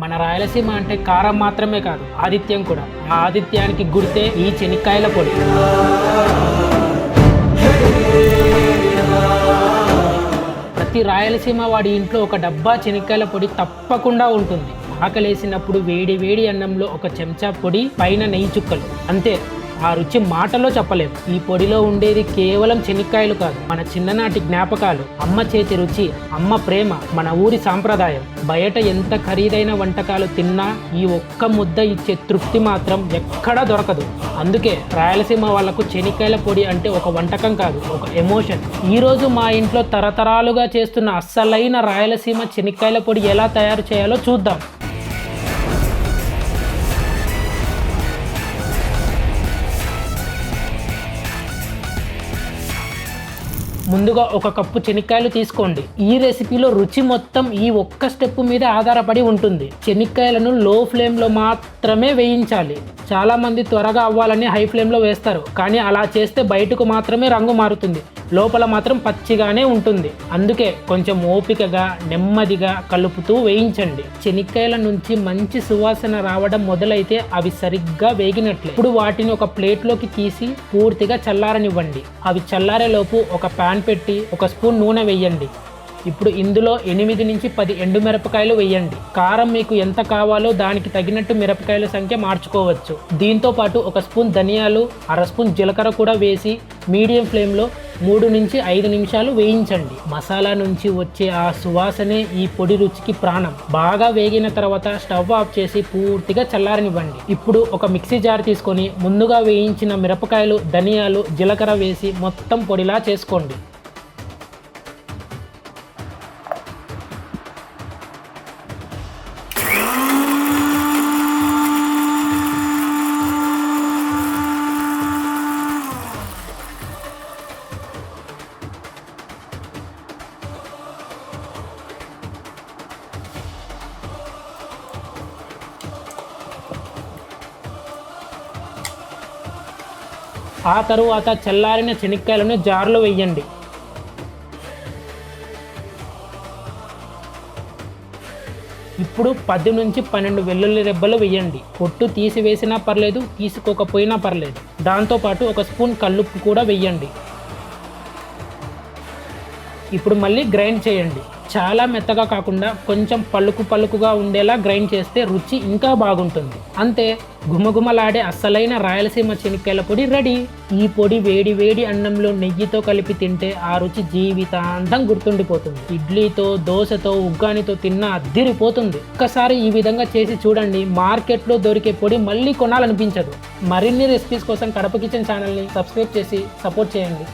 మన రాయలసీమ అంటే కారం మాత్రమే కాదు, ఆతిథ్యం కూడా. ఆ ఆతిథ్యానికి గుర్తే ఈ చెనిక్కాయల పొడి. ప్రతి రాయలసీమ వాడి ఇంట్లో ఒక డబ్బా చెనిక్కాయల పొడి తప్పకుండా ఉంటుంది. ఆకలేసినప్పుడు వేడి వేడి అన్నంలో ఒక చెంచా పొడి, పైన నెయ్యి చుక్కలు, అంతే. ఆ రుచి మాటలో చెప్పలేము. ఈ పొడిలో ఉండేది కేవలం చెనిక్కాయలు కాదు, మన చిన్ననాటి జ్ఞాపకాలు, అమ్మ చేతి రుచి, అమ్మ ప్రేమ, మన ఊరి సాంప్రదాయం. బయట ఎంత ఖరీదైన వంటకాలు తిన్నా ఈ ఒక్క ముద్ద ఇచ్చే తృప్తి మాత్రం ఎక్కడా దొరకదు. అందుకే రాయలసీమ వాళ్లకు చెనిక్కాయల పొడి అంటే ఒక వంటకం కాదు, ఒక ఎమోషన్. ఈరోజు మా ఇంట్లో తరతరాలుగా చేస్తున్న అస్సలైన రాయలసీమ చెనిక్కాయల పొడి ఎలా తయారు చేయాలో చూద్దాం. ముందుగా ఒక కప్పు చెనిక్కాయలు తీసుకోండి. ఈ రెసిపీలో రుచి మొత్తం ఈ ఒక్క స్టెప్ మీద ఆధారపడి ఉంటుంది. చెనిక్కాయలను లో ఫ్లేమ్లో మాత్రమే వేయించాలి. చాలామంది త్వరగా అవ్వాలని హై ఫ్లేమ్లో వేస్తారు, కానీ అలా చేస్తే బయటకు మాత్రమే రంగు మారుతుంది, లోపల మాత్రం పచ్చిగానే ఉంటుంది. అందుకే కొంచెం ఓపికగా నెమ్మదిగా కలుపుతూ వేయించండి. చెనిక్కాయల నుంచి మంచి సువాసన రావడం మొదలైతే అవి సరిగ్గా వేగినట్లే. ఇప్పుడు వాటిని ఒక ప్లేట్లోకి తీసి పూర్తిగా చల్లారనివ్వండి. అవి చల్లారేలోపు ఒక ప్యాన్ పెట్టి ఒక స్పూన్ నూనె వేయండి. ఇప్పుడు ఇందులో 8 నుంచి 10 ఎండుమిరపకాయలు వేయండి. కారం మీకు ఎంత కావాలో దానికి తగినట్టు మిరపకాయల సంఖ్య మార్చుకోవచ్చు. దీంతో పాటు ఒక స్పూన్ ధనియాలు, అర స్పూన్ జీలకర్ర కూడా వేసి మీడియం ఫ్లేమ్లో 3 నుంచి 5 నిమిషాలు వేయించండి. మసాలా నుంచి వచ్చే ఆ సువాసనే ఈ పొడి రుచికి ప్రాణం. బాగా వేగిన తర్వాత స్టవ్ ఆఫ్ చేసి పూర్తిగా చల్లారనివ్వండి. ఇప్పుడు ఒక మిక్సీ జార్ తీసుకొని ముందుగా వేయించిన మిరపకాయలు, ధనియాలు, జీలకర్ర వేసి మొత్తం పొడిలా చేసుకోండి. ఆ తరువాత చల్లారిన చెనిక్కాయలను జార్లో వేయండి. ఇప్పుడు 10 నుంచి 12 వెల్లుల్లి రెబ్బలు వేయండి. పొట్టు తీసివేసినా పర్లేదు, తీసుకోకపోయినా పర్లేదు. దాంతోపాటు ఒక స్పూన్ కల్లుప్పు కూడా వేయండి. ఇప్పుడు మళ్ళీ గ్రైండ్ చేయండి. చాలా మెత్తగా కాకుండా కొంచెం పలుకుగా ఉండేలా గ్రైండ్ చేస్తే రుచి ఇంకా బాగుంటుంది. అంతే, గుమగుమలాడే అస్సలైన రాయలసీమ చెనిక్కాయల పొడి రెడీ. ఈ పొడి వేడి వేడి అన్నంలో నెయ్యితో కలిపి తింటే ఆ రుచి జీవితాంతం గుర్తుండిపోతుంది. ఇడ్లీతో, దోశతో, ఉగ్గానితో తిన్నా అద్దిరిపోతుంది. ఒక్కసారి ఈ విధంగా చేసి చూడండి, మార్కెట్లో దొరికే పొడి మళ్ళీ కొనాలనిపించదు. మరిన్ని రెసిపీస్ కోసం కడప కిచెన్ ఛానల్ని సబ్స్క్రైబ్ చేసి సపోర్ట్ చేయండి.